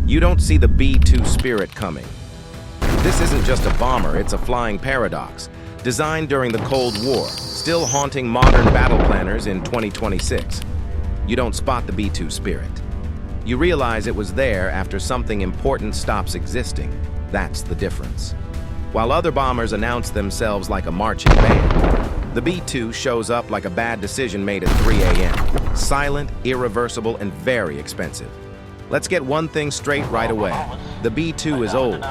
You don't see the B-2 Spirit coming. This isn't just a bomber, it's a flying paradox, designed during the Cold War, still haunting modern battle planners in 2026. You don't spot the B-2 Spirit. You realize it was there after something important stops existing. That's the difference. While other bombers announce themselves like a marching band, the B-2 shows up like a bad decision made at 3 a.m. Silent, irreversible, and very expensive. Let's get one thing straight right away. The B-2 is old.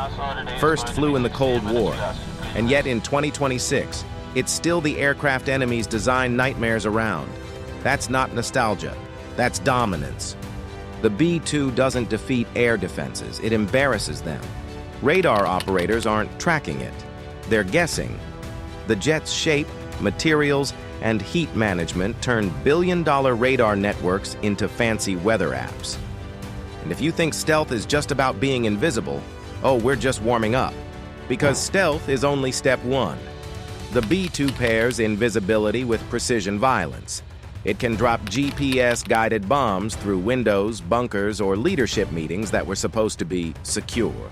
First flew in the Cold War. And yet in 2026, it's still the aircraft enemies design nightmares around. That's not nostalgia. That's dominance. The B-2 doesn't defeat air defenses. It embarrasses them. Radar operators aren't tracking it. They're guessing. The jet's shape, materials, and heat management turn billion-dollar radar networks into fancy weather apps. And if you think stealth is just about being invisible, oh, we're just warming up. Because stealth is only step one. The B-2 pairs invisibility with precision violence. It can drop GPS-guided bombs through windows, bunkers, or leadership meetings that were supposed to be secure.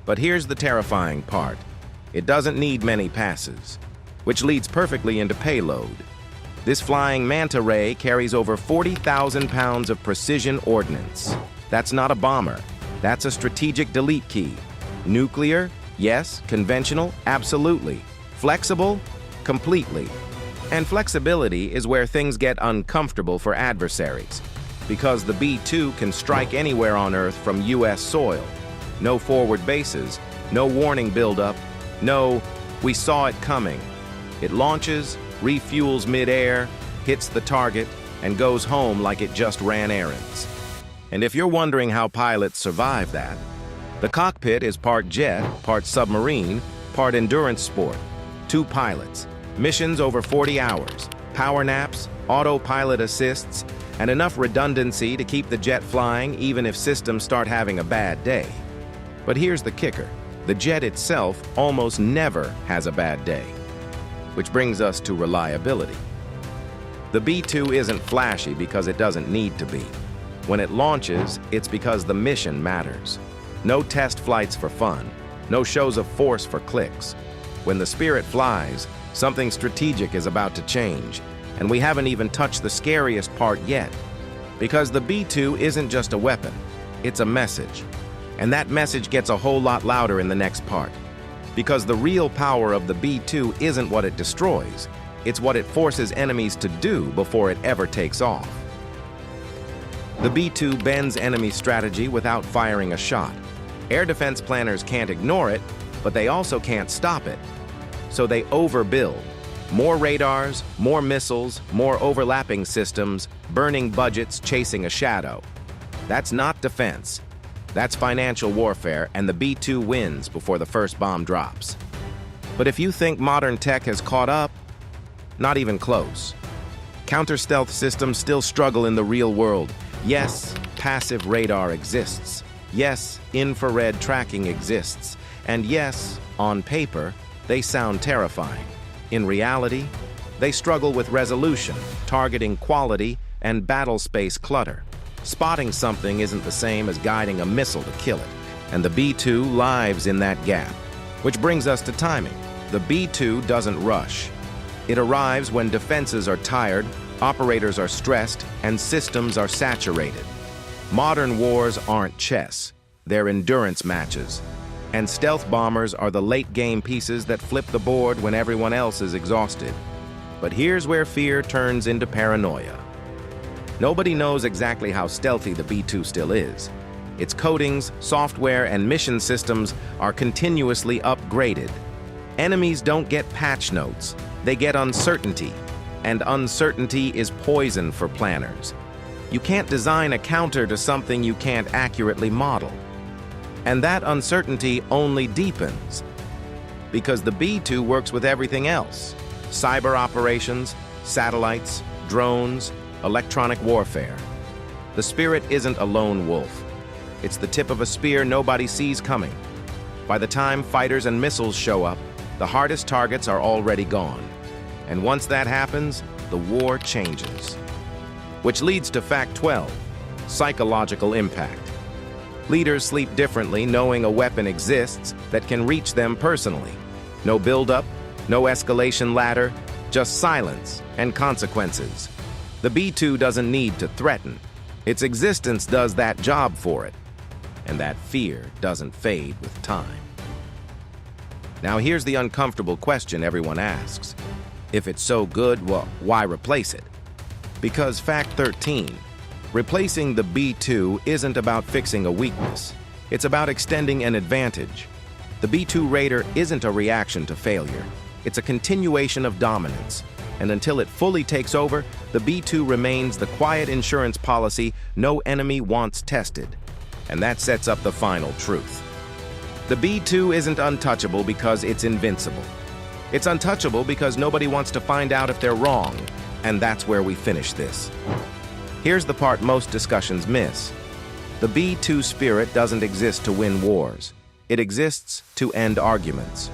But here's the terrifying part. It doesn't need many passes, which leads perfectly into Payload. This flying manta ray carries over 40,000 pounds of precision ordnance. That's not a bomber. That's a strategic delete key. Nuclear? Yes. Conventional? Absolutely. Flexible? Completely. And flexibility is where things get uncomfortable for adversaries, because the B-2 can strike anywhere on Earth from U.S. soil. No forward bases, no warning buildup, no, we saw it coming. It launches, refuels mid-air, hits the target, and goes home like it just ran errands. And if you're wondering how pilots survive that, the cockpit is part jet, part submarine, part endurance sport. 2 pilots, missions over 40 hours, power naps, autopilot assists, and enough redundancy to keep the jet flying even if systems start having a bad day. But here's the kicker. The jet itself almost never has a bad day. Which brings us to reliability. The B-2 isn't flashy because it doesn't need to be. When it launches, it's because the mission matters. No test flights for fun, no shows of force for clicks. When the Spirit flies, something strategic is about to change, and we haven't even touched the scariest part yet. Because the B-2 isn't just a weapon, it's a message. And that message gets a whole lot louder in the next part. Because the real power of the B-2 isn't what it destroys, it's what it forces enemies to do before it ever takes off. The B-2 bends enemy strategy without firing a shot. Air defense planners can't ignore it, but they also can't stop it. So they overbuild. More radars, more missiles, more overlapping systems, burning budgets chasing a shadow. That's not defense. That's financial warfare, and the B-2 wins before the first bomb drops. But if you think modern tech has caught up, not even close. Counter-stealth systems still struggle in the real world. Yes, passive radar exists. Yes, infrared tracking exists. And yes, on paper, they sound terrifying. In reality, they struggle with resolution, targeting quality, and battle space clutter. Spotting something isn't the same as guiding a missile to kill it, and the B-2 lives in that gap. Which brings us to timing. The B-2 doesn't rush. It arrives when defenses are tired, operators are stressed, and systems are saturated. Modern wars aren't chess. They're endurance matches. And stealth bombers are the late-game pieces that flip the board when everyone else is exhausted. But here's where fear turns into paranoia. Nobody knows exactly how stealthy the B-2 still is. Its coatings, software, and mission systems are continuously upgraded. Enemies don't get patch notes. They get uncertainty. And uncertainty is poison for planners. You can't design a counter to something you can't accurately model. And that uncertainty only deepens. Because the B-2 works with everything else. Cyber operations, satellites, drones, electronic warfare. The Spirit isn't a lone wolf. It's the tip of a spear nobody sees coming. By the time fighters and missiles show up, the hardest targets are already gone. And once that happens, the war changes. Which leads to fact 12, psychological impact. Leaders sleep differently, knowing a weapon exists that can reach them personally. No buildup, no escalation ladder, just silence and consequences. The B-2 doesn't need to threaten. Its existence does that job for it. And that fear doesn't fade with time. Now here's the uncomfortable question everyone asks. If it's so good, well, why replace it? Because fact 13, replacing the B-2 isn't about fixing a weakness. It's about extending an advantage. The B-2 Raider isn't a reaction to failure. It's a continuation of dominance. And until it fully takes over, the B-2 remains the quiet insurance policy no enemy wants tested. And that sets up the final truth. The B-2 isn't untouchable because it's invincible. It's untouchable because nobody wants to find out if they're wrong, and that's where we finish this. Here's the part most discussions miss. The B-2 spirit doesn't exist to win wars. It exists to end arguments.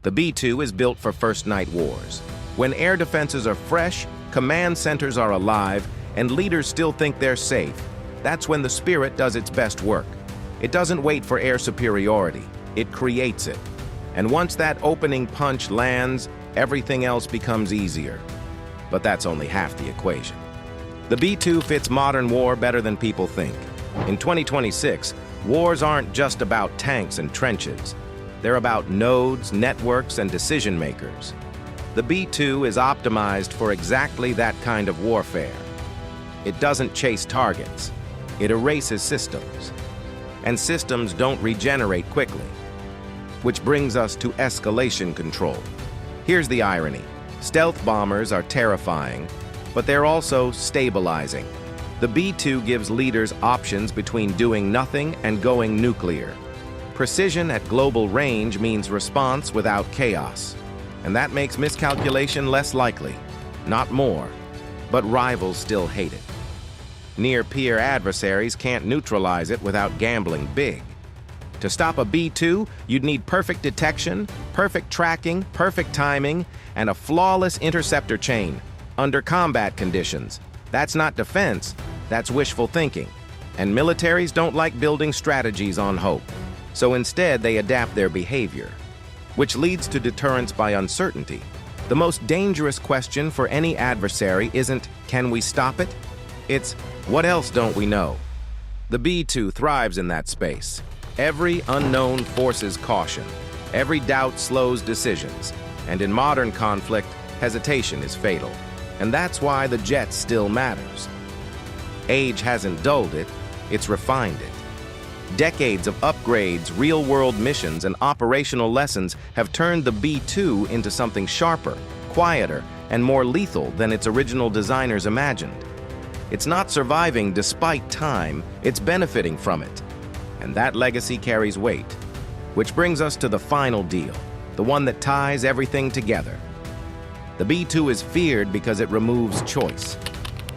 The B-2 is built for first-night wars. When air defenses are fresh, command centers are alive, and leaders still think they're safe, that's when the spirit does its best work. It doesn't wait for air superiority. It creates it. And once that opening punch lands, everything else becomes easier. But that's only half the equation. The B-2 fits modern war better than people think. In 2026, wars aren't just about tanks and trenches. They're about nodes, networks, and decision makers. The B-2 is optimized for exactly that kind of warfare. It doesn't chase targets. It erases systems. And systems don't regenerate quickly. Which brings us to escalation control. Here's the irony. Stealth bombers are terrifying, but they're also stabilizing. The B-2 gives leaders options between doing nothing and going nuclear. Precision at global range means response without chaos. And that makes miscalculation less likely, not more. But rivals still hate it. Near-peer adversaries can't neutralize it without gambling big. To stop a B-2, you'd need perfect detection, perfect tracking, perfect timing, and a flawless interceptor chain under combat conditions. That's not defense, that's wishful thinking. And militaries don't like building strategies on hope. So instead, they adapt their behavior, which leads to deterrence by uncertainty. The most dangerous question for any adversary isn't, can we stop it? It's, what else don't we know? The B-2 thrives in that space. Every unknown forces caution. Every doubt slows decisions. And in modern conflict, hesitation is fatal. And that's why the jet still matters. Age hasn't dulled it, it's refined it. Decades of upgrades, real-world missions, and operational lessons have turned the B-2 into something sharper, quieter, and more lethal than its original designers imagined. It's not surviving despite time, it's benefiting from it. And that legacy carries weight. Which brings us to the final deal, the one that ties everything together. The B-2 is feared because it removes choice.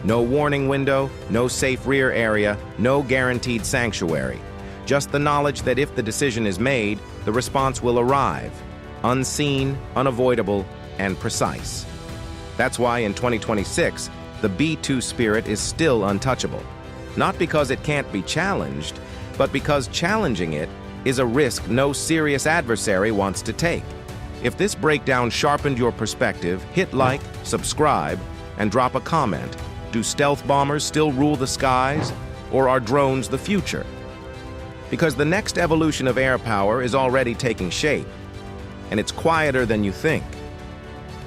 No warning window, no safe rear area, no guaranteed sanctuary. Just the knowledge that if the decision is made, the response will arrive. Unseen, unavoidable, and precise. That's why in 2026, the B-2 spirit is still untouchable. Not because it can't be challenged, but because challenging it is a risk no serious adversary wants to take. If this breakdown sharpened your perspective, hit like, subscribe, and drop a comment. Do stealth bombers still rule the skies, or are drones the future? Because the next evolution of air power is already taking shape, and it's quieter than you think.